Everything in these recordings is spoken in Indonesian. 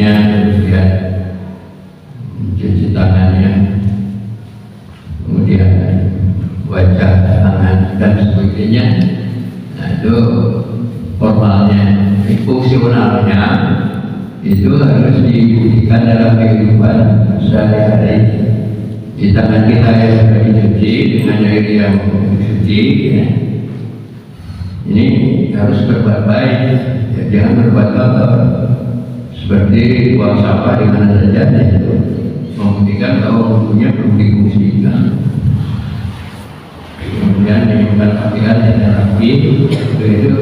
kakinya, kemudian cuci tangannya, kemudian wajah, tangan dan sebagainya. Nah itu formalnya. Fungsionalnya itu harus dibuktikan dalam kehidupan sehari-hari. Di tangan kita yang sudah dicuci dengan air yang suci, ya. Ini harus berbuat baik, ya, jangan berbuat kotor. Seperti buang sampah di mana saja, itu membuktikan bahwa bukunya belum difungsikan. Kemudian menyimpan pakaian yang rapi, itu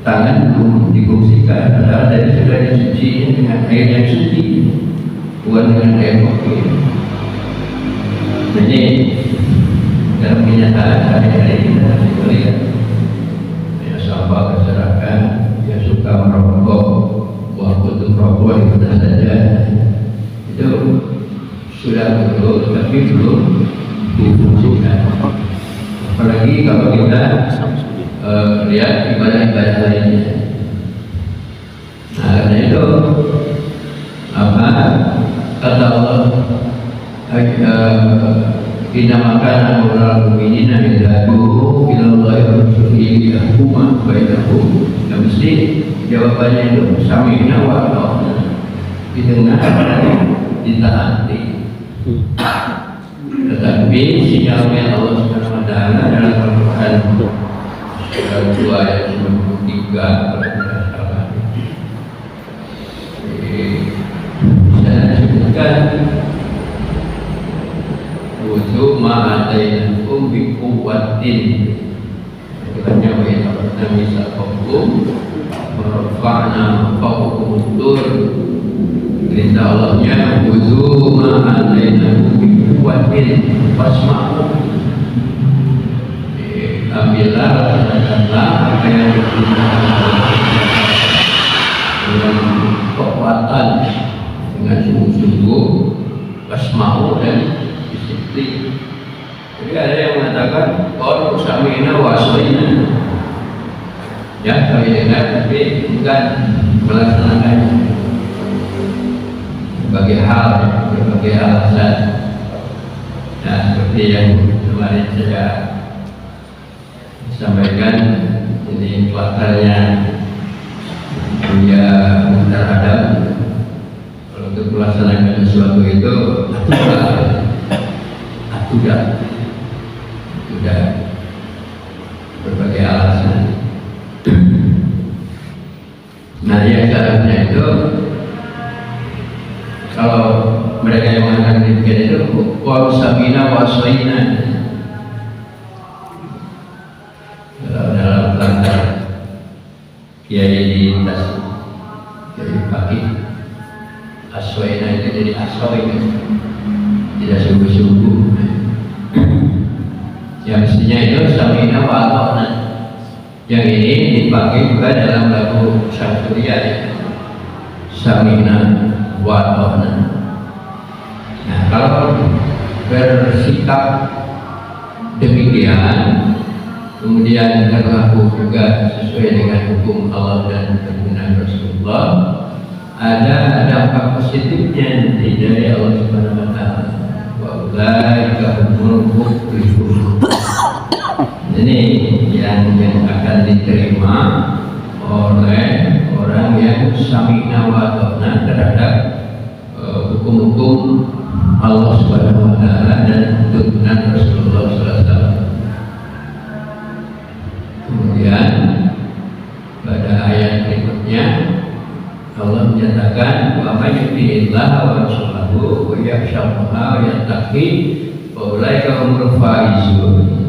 tangan belum difungsikan, padahal dari sudah dicuci dengan air yang suci, bukan dengan air kotor. Jadi dalam kenyataan sehari-hari kita harus melihat ya, sampah berserakan, yang suka merokok, buang putus rokok di mana saja, itu sudah betul, tapi belum difungsikan. Apalagi kalau kita lihat ibadah-ibadah lainnya. Nah, karena itu apa kata Allah, dinamakan orang mukminin adalah ilallahi wa rasulihi yahkum bainahum. Nah, mesti jawabannya itu sami'na wa ata'na, didengar dan ditaati. Tetapi sinyalnya Allah Subhanahu wa taala dalam Al-Qur'an surah 2 ayat 93 kalau tidak salah. Saya sebutkan wudu ma'atainakum biquwwatin. Kiranya wa inna misaqakum warfa'na fawqakum tur. Perintah Allahnya wudu ma'atainakum biquwwatin fasma'u. Ambillah, laksanakanlah apa yang diperintahkan dengan kekuatan, dengan sungguh-sungguh, wasma'u dan disiplin. Jadi ada yang mengatakan qalu sami'na wa ata'na, ya kami dengar tapi bukan melaksanakannya. Berbagai hal, berbagai alasan. Nah, seperti yang kemarin saya sampaikan, ini kelakarnya punya terhadap kalau untuk melaksanakan sesuatu itu sudah berbagai alasan. Nah, yang seharusnya itu kalau mereka yang mengatakan demikian itu qalu sami'na wa ata'na. Dalam langkah kiai di tas jadi kaki aswaina itu jadi aswaina, tidak sungguh-sungguh. Yang mestinya itu sami'na wa ata'na. Yang ini dipakai juga dalam lagu Syamsuriyah, sami'na wa ata'na. Nah, kalau bersikap demikian kemudian berlaku juga sesuai dengan hukum Allah dan tuntunan Rasulullah, ada dampak positifnya nanti dari Allah Subhanahu wa taala. Wa ulaika humul muflihun. Ini yang akan diterima oleh orang yang sami'na wa ata'na terhadap hukum-hukum Allah Subhanahu wa taala dan tuntunan Rasulullah sallallahu alaihi wasallam. Kemudian pada ayat berikutnya Allah menyatakan wa may yuti'illah wa rasulahu wa yakhshallaha wa yattaqi fa ulaika humul faizun.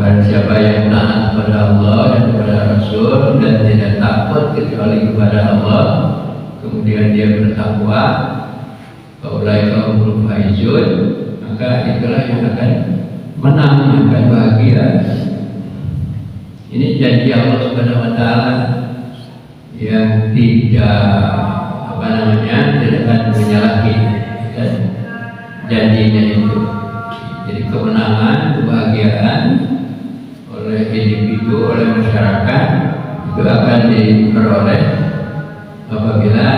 Barang siapa yang taat kepada Allah dan kepada Rasul dan tidak takut kecuali kepada Allah, kemudian dia bertakwa, fa ulaika humul faizun, maka itulah yang akan menang, akan bahagia. Ini janji Allah Subhanahu wa taala yang tidak tidak akan menyalahi janjinya itu. Jadi kemenangan, kebahagiaan oleh individu, oleh masyarakat itu akan diperoleh apabila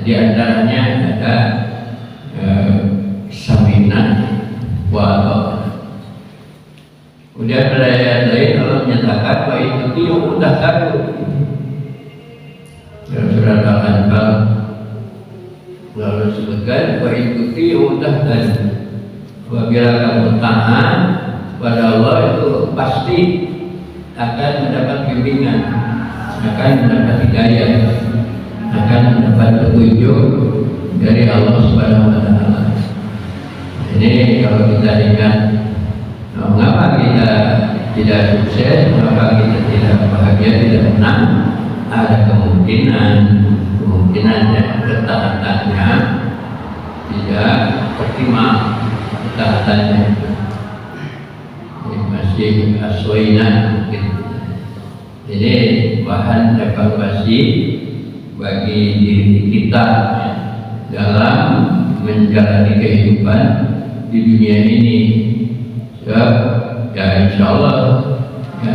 di antaranya ada saminan wa. Kemudian pada ayat lain Allah menyatakan wa itu udah satu dalam surat Al-Anfal lalu disebutkan wa itu udah satu. Apabila kamu taat pada Allah itu pasti akan mendapat bimbingan, akan mendapat hidayah, akan mendapat petunjuk dari Allah Subhanahu wa Ta'ala. Ini kalau kita ingat, mengapa kita tidak sukses, mengapa kita tidak bahagia, tidak menang, ada kemungkinan ketaatannya tidak optimal, ketaatannya masih aswainan mungkin. Ini bahan evaluasi bagi diri kita dalam menjalani kehidupan di dunia ini. Sebab ya insya Allah ya,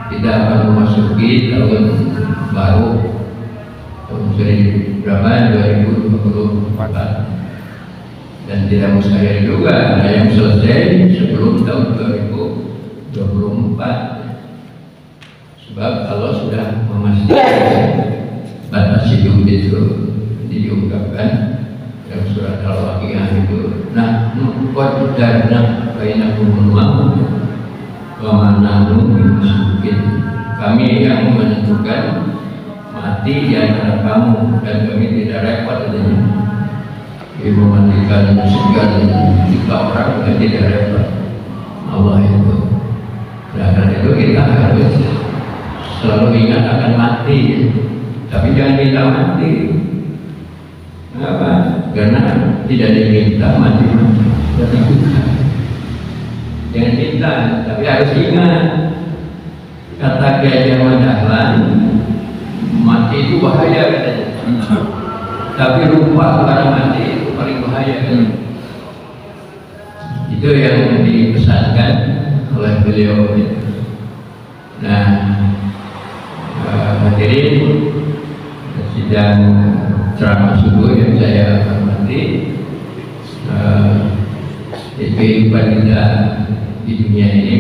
kita akan memasuki tahun baru tahun berapa 2024 dan tidak mustahil juga ada yang selesai sebelum tahun 2024 sebab Allah sudah memastikan batas hidup itu diungkapkan dalam surat Al-Waqiah itu. Nah, qaddarna bainakum al-maut wa ma nahnu bimasbuqin. Kami yang menentukan mati di antara kamu dan kami tidak repot katanya. Ibu mematikan segala juta orang dan tidak repot. Allah itu. Nah, karena itu kita harus selalu ingat akan mati. Tapi jangan kita mati. Kenapa? Karena tidak diminta mati. Jangan minta, tapi harus ingat. Kata Kiai Dahlan, mati itu bahaya katanya. Tapi lupa orang mati itu paling bahaya. Itu yang dipesankan oleh beliau. Nah, hadirin sidang ceramah subuh yang saya hormati, kehidupan kita di dunia ini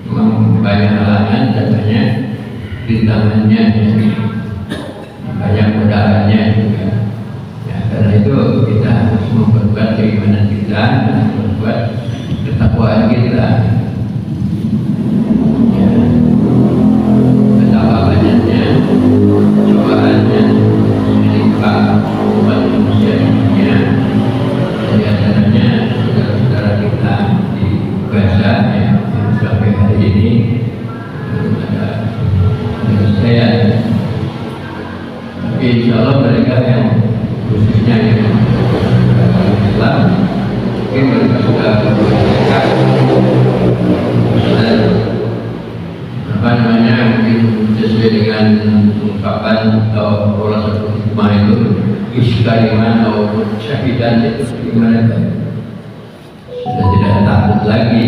memang banyak halangan dan banyak rintangannya, banyak godaannya juga. Ya, karena itu kita harus memperkuat keimanan kita dan memperkuat ketakwaan kita. Ya, betapa banyaknya cobaannya menimpa umat manusia di dunia. Di antaranya saudara-saudara kita di Gaza yang sampai hari ini ada penyelesaian. Tapi insya Allah mereka yang khususnya yang Islam mungkin mereka sudah berdekat dan mungkin sesuai dengan ungkapan atau Allah satu hikmah itu iskariman atau syahidan itu gimana Pak? Sudah tidak takut lagi.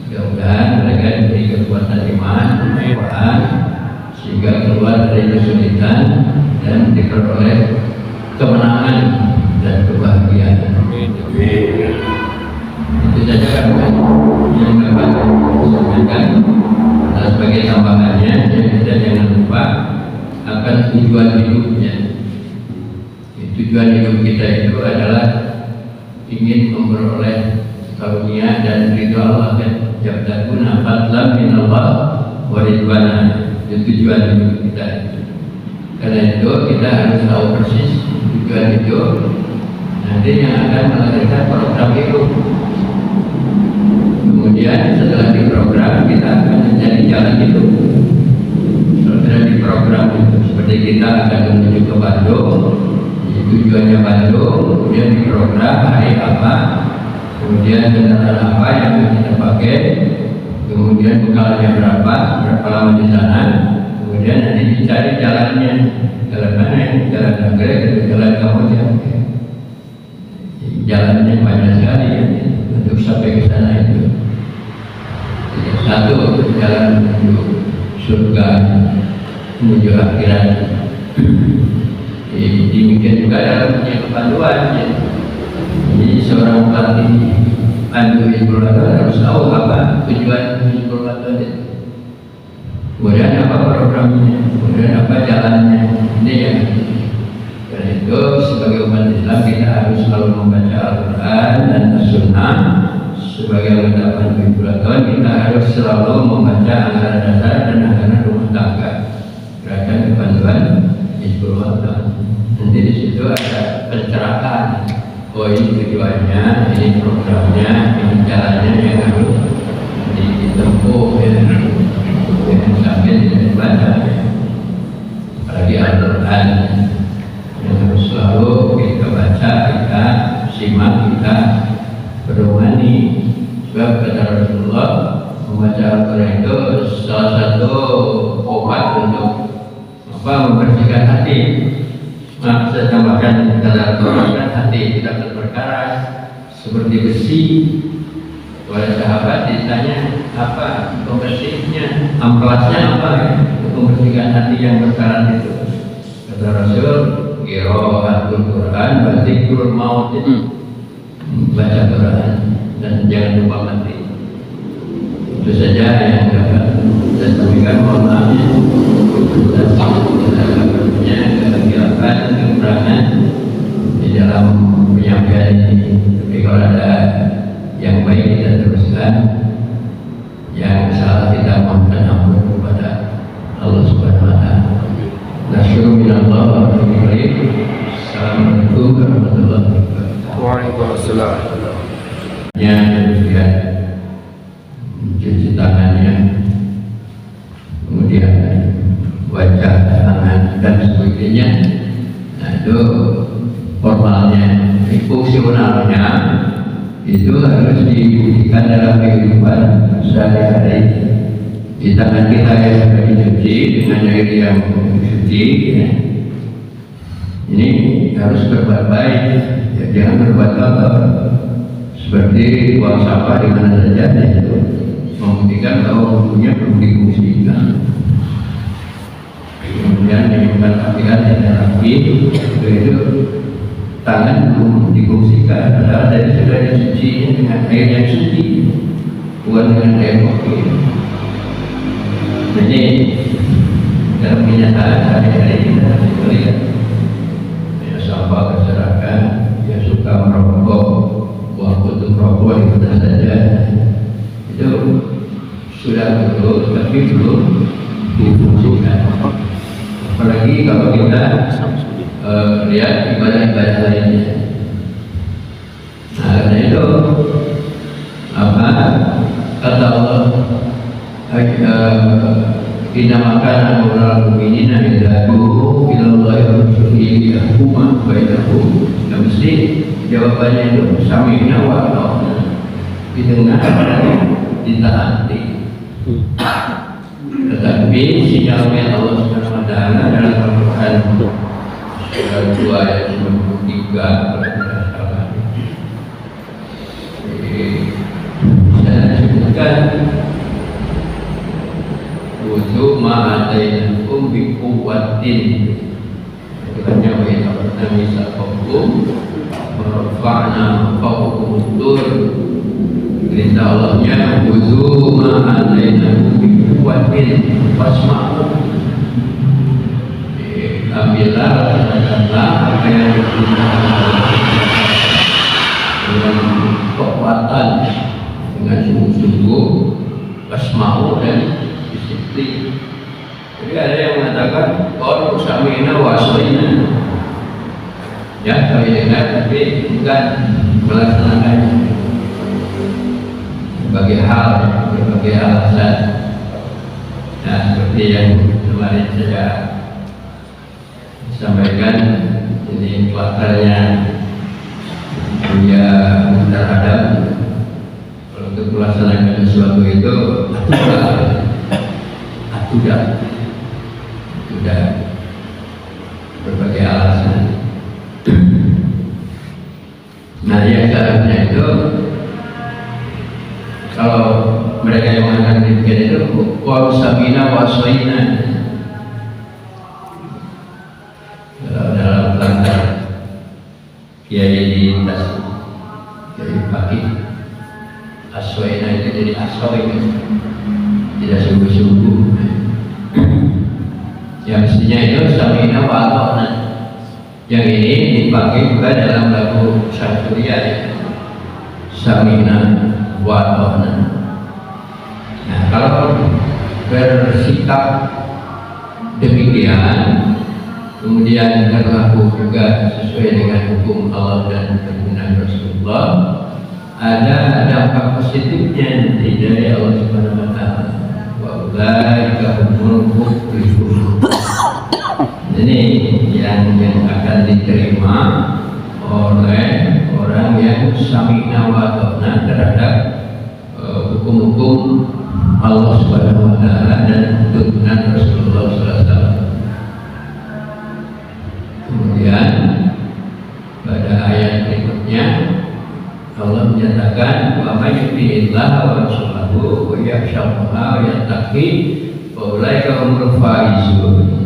Mudah-mudahan mereka diberi kekuatan iman, kekuatan sehingga keluar dari kesulitan dan diperoleh kemenangan dan kebahagiaan. Itu saja kan yang dapat disampaikan. Nah, sebagai tambahannya kita jangan lupa akan tujuan hidupnya. Tujuan hidup kita itu adalah ingin memperoleh karunia dan ridho Allah dan yabtaguna fadlan minallah wa ridwana. Itu tujuan hidup kita. Karena itu kita harus tahu persis tujuan hidup nanti yang akan melahirkan program hidup. Kemudian setelah diprogram kita akan mencari jalan hidup. Setelah diprogram itu seperti kita akan menuju ke Bandung, tujuannya Bandung, kemudian diprogram hari apa, kemudian kendaraan apa yang kita pakai, kemudian bekalnya berapa lama di sana, kemudian nanti dicari jalannya, jalan mana, jalan Nagreg atau jalan Kamboja. Jalannya banyak sekali ya, untuk sampai ke sana itu. Satu jalan menuju surga, menuju akhirat. Demikian juga dalam punya kepanduan ya. Jadi seorang pelatih pandu Hizbul Waton harus tahu apa tujuan Hizbul Waton itu, kemudian apa programnya, kemudian apa jalannya. Ini yang karena itu sebagai umat Islam kita harus selalu membaca Al-Quran dan As-Sunnah. Sebagai anggota pandu Hizbul Waton kita harus selalu membaca anggaran dasar dan anggaran rumah tangga gerakan kepanduan Hizbul Waton. Nanti di situ ada pencerahan. Oh ini tujuannya, ini programnya, ini jalannya yang harus ditempuh ya. Jangan sampai tidak dibaca ya. Apalagi Al-Quran yang harus selalu kita baca, kita simak, kita berdomani. Sebab kata Rasulullah, membaca Al-Quran itu salah satu obat untuk membersihkan hati. Saya tambahkan kata Al-Quran, hati tidak berperkara seperti besi. Oleh sahabat ditanya apa pembersihnya, amplasnya apa ya, untuk membersihkan hati yang berkarat itu. Kata Rasul, qiraatul Quran wa dzikrul maut, baca Quran dan jangan lupa mati. Itu saja yang dapat saya sampaikan. Mohon maaf ya, kegagapan, kekurangan di dalam penyampaian ini. Tapi kalau ada yang baik kita teruskan, yang salah kita mohonkan ampun kepada Allah Subhanahu Wa Taala. Nasyukuru minallah wa bihamdihi. Assalamualaikum warahmatullahi wabarakatuh. Waalaikumsalam. Ya, kemudian cuci tangannya, kemudian wajah, tangan dan sebagainya. Nah itu formalnya, fungsionalnya itu harus dibuktikan dalam kehidupan sehari-hari. Di tangan kita yang sudah dicuci dengan air yang suci ya. Ini harus berbuat baik ya, jangan berbuat kotor seperti buang sampah di mana saja ya, itu membuktikan bahwa punya belum difungsikan. Kemudian diminta pakaian yang rapi, itu tangan belum difungsikan, padahal dari sudah disuci dengan air yang suci, bukan dengan air kopi. Jadi dalam kenyataan hari-hari kita lihat ya, sampah berserakan, ya suka merokok, buang puntung rokok di mana saja, itu sudah betul, tapi belum difungsikan. Apalagi kalau kita lihat ibadah-ibadah lainnya. Nah, karena itu apa kata Allah, inna makana mawlal mu'minina idza du'u ila Allahi wa rasulihi yahkuma bainahum. Nah, mesti jawabannya itu sami'na wa ata'na, didengar dan ditaati. Tetapi sinyalnya Allah Subhanahu Wa Taala dalam Al-Quran surat 2 ayat 93 kalau tidak salah. Saya sebutkan wudu ma'atainakum bi quwwatin. Katanya wa inna qadna misaqakum wa rafa'na fawqakum tur. Perintah Allahnya wudu ma'atainakum bi quwwatin fasma'u. Ambillah, laksanakanlah apa yang dengan kekuatan, dengan sungguh-sungguh, wasma'u dan disiplin. Jadi ada yang mengatakan qalu sami'na wa ata'na, ya kami dengar tapi bukan melaksanakannya. Berbagai hal, berbagai alasan. Nah, seperti yang kemarin saya sampaikan, ini kuartalnya punya terhadap kalau untuk melaksanakan sesuatu itu sudah berbagai alasan. Nah, yang seharusnya itu kalau mereka yang mengatakan demikian, itu wa sami'na wa ata'na, dia jadi tas, jadi pakai aswaina itu jadi aswai, tidak sungguh-sungguh. Yang mestinya itu samina wa ata'na. Yang ini dipakai juga dalam lagu Syarqiyah ya. Samina wa ata'na. Nah, kalau bersikap demikian kemudian berlaku juga sesuai dengan hukum Allah dan tuntunan Rasulullah, ada dampak positifnya nanti dari Allah Subhanahu wa taala. Wa ulaika humul muflihun. Ini yang akan diterima oleh orang yang sami'na wa ata'na terhadap hukum-hukum Allah Subhanahu wa taala dan tuntunan Rasulullah sallallahu alaihi wasallam. Kemudian pada ayat berikutnya Allah menyatakan wa may yuti'illaha wa rasulahu wa yakhshallaha wa yattaqi fa ulaika humul faizun.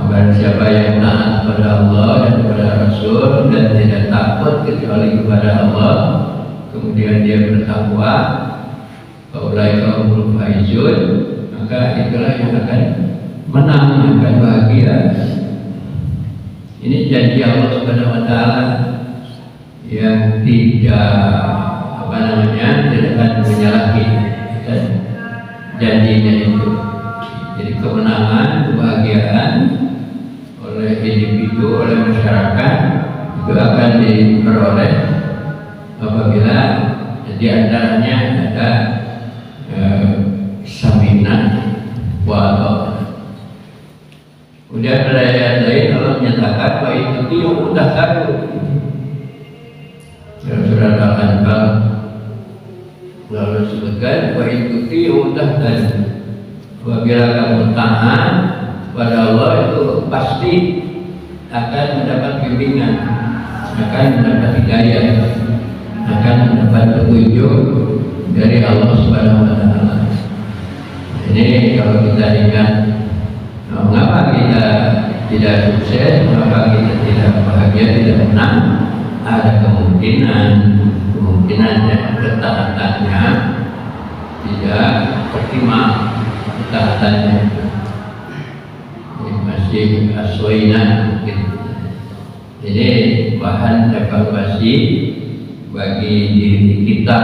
Barang siapa yang taat kepada Allah dan kepada Rasul dan tidak takut kecuali kepada Allah, kemudian dia bertakwa, fa ulaika humul faizun, maka itulah yang akan menang, akan bahagia. Ini janji Allah Subhanahu wa taala yang tidak tidak akan menyalahi janjinya itu. Jadi kemenangan, kebahagiaan oleh individu, oleh masyarakat itu akan diperoleh apabila di antaranya ada samina wa ata'na. Kemudian pada ayat lain Allah menyatakan wa itu udah satu dalam surat Al-Anfal lalu disebutkan wa itu udah satu. Apabila kamu taat pada Allah itu pasti akan mendapat bimbingan, akan mendapat hidayah, akan mendapat petunjuk dari Allah Subhanahu wa taala. Ini kalau kita ingat mengapa kita tidak sukses, mengapa kita tidak bahagia, tidak menang, ada kemungkinannya ketaatannya tidak optimal, ketaatannya masih aswaina gitu. Ini bahan evaluasi bagi diri kita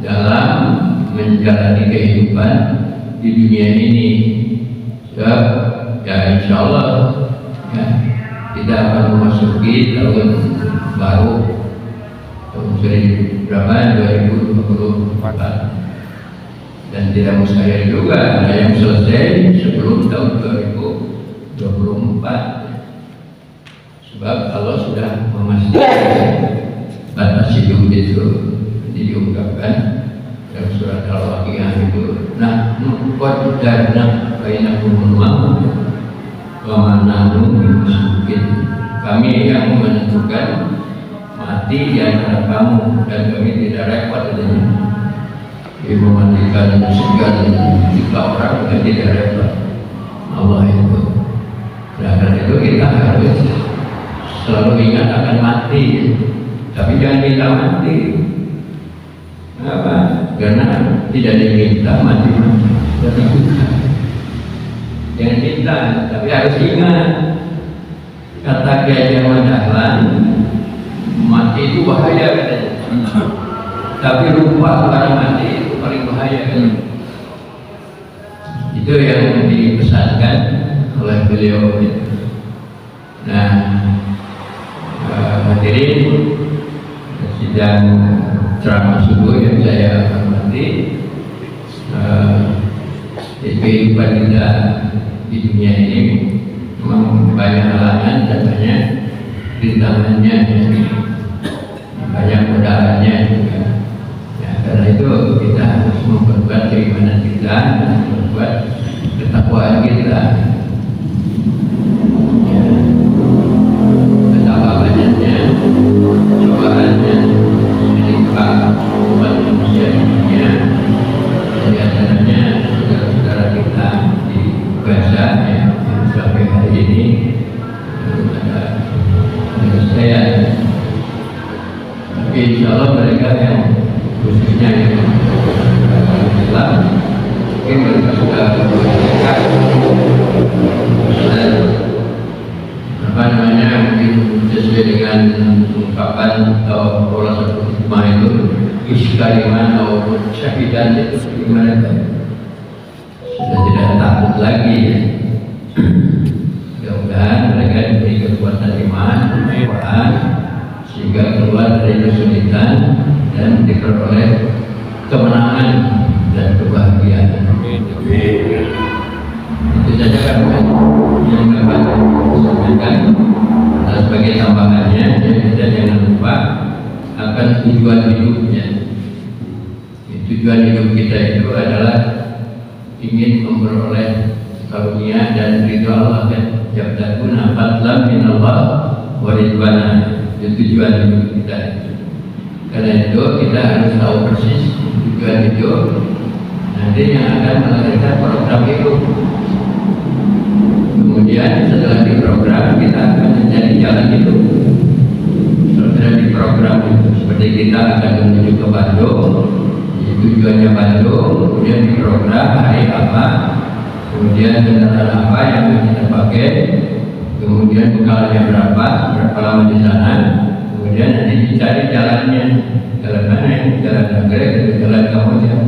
dalam menjalani kehidupan di dunia ini. Ya insya Allah ya, kita akan memasuki tahun baru tahun 2024 dan tidak mustahil juga ada yang selesai sebelum tahun 2024 sebab Allah sudah memastikan batas hidup itu diungkapkan dalam surat Al-Waqiah itu. Nah, qadarna bainakum al-maut wa ma nahnu bimasbuqin. Kami yang menentukan mati di antara kamu dan kami tidak repot dengan mematikan segala juta orang dan tidak repot. Allah itu. Nah, karena itu kita harus selalu ingat akan mati, tapi jangan kita mati. Kenapa? Karena tidak diminta mati, tapi jangan minta, tapi harus ingat kata Gajah Dahlan, mati itu bahaya katanya. Tapi lupa orang mati itu paling bahaya kan? Itu yang dipesankan oleh beliau. Nah, hadirin sidang ceramah subuh yang saya hormati, kehidupan kita di dunia ini memang banyak halangan dan banyak rintangannya, banyak godaannya juga. Ya, karena itu kita harus memperkuat keimanan kita, memperkuat ketakwaan kita. Ya, betapa banyaknya cobaannya menimpa umat manusia di dunia. Di antaranya saudara-saudara kita di Gaza yang sampai hari ini ada penyelesaian syahidan itu bagaimana Pak? Sudah tidak takut lagi ya. Mudah-mudahan mereka diberi kekuatan iman, kekuatan sehingga keluar dari kesulitan dan diperoleh kemenangan dan kebahagiaan. Itu saja kan yang dapat disampaikan. Nah, sebagai tambahannya, kita jangan lupa akan tujuan hidupnya. Tujuan hidup kita itu adalah ingin memperoleh karunia dan ridho Allah kan. Yabtaguna fadlan minallah wa ridwana. Itu tujuan hidup kita. Karena itu kita harus tahu persis tujuan hidup. Nanti yang akan melahirkan program hidup. Kemudian setelah diprogram kita akan menjadi jalan hidup. Setelah diprogram itu seperti kita akan menuju ke Bandung, tujuannya Bandung, kemudian diprogram hari apa, kemudian kendaraan apa yang kita pakai, kemudian bekalnya berapa lama di sana, kemudian nanti dicari jalannya, jalan mana, jalan nagrek atau jalan Kamojang.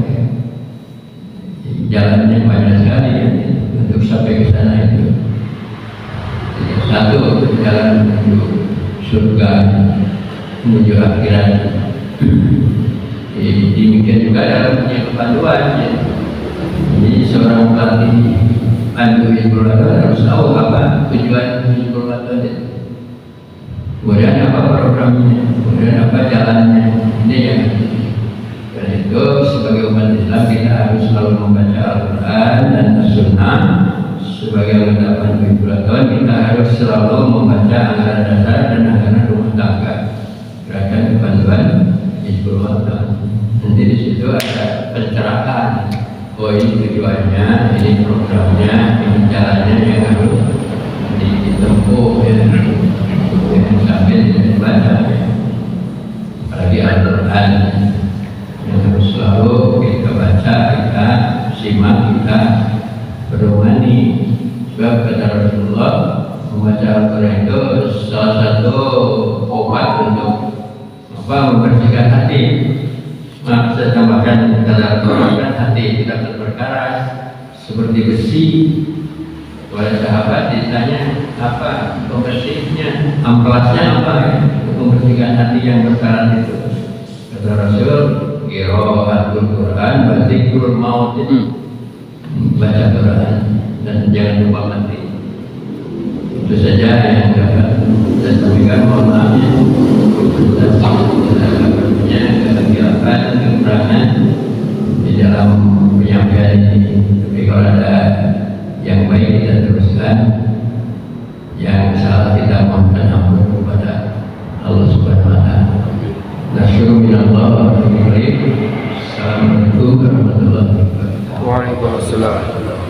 Jalannya banyak sekali ya, untuk sampai ke sana itu. Satu jalan menuju surga, menuju akhirat. Demikian juga dalam punya kepanduan ya. Jadi seorang pelatih pandu Hizbul Wathan harus tahu apa tujuan Hizbul Wathan itu. Kemudian apa programnya, kemudian apa jalannya. Ini yang karena itu sebagai umat Islam kita harus selalu membaca Al-Quran dan As-Sunnah. Sebagai anggota pandu Hizbul Wathan kita harus selalu membaca anggaran dasar dan anggaran rumah tangga. Gerakan kepanduan Hizbul Wathan. Nanti di situ ada pencerahan. Oh ini tujuannya, ini programnya, ini jalannya yang harus ditempuh ya. Jangan sampai tidak dibaca ya. Apalagi Al-Quran yang harus selalu kita baca, kita simak, kita berdomani. Sebab kata Rasulullah, membaca Al-Quran itu salah satu obat untuk membersihkan hati. Saya tambahkan kata Al-Quran, hati tidak berperkara seperti besi. Oleh sahabat ditanya apa pembersihnya, amplasnya apa ya, untuk membersihkan hati yang berkarat itu. Kata Rasul, qiraatul Quran wa dzikrul maut. Baca Quran dan jangan lupa mati. Itu saja yang dapat saya sampaikan. Mohon maaf ya. Kehadiran kekurangan di dalam penyampaian ini. Tapi kalau ada yang baik kita teruskan, yang salah kita mohonkan ampun kepada Allah Subhanahu wa taala. Nasyukuru minallah wa bihamdihi. Assalamualaikum warahmatullahi wabarakatuh. Waalaikumsalam.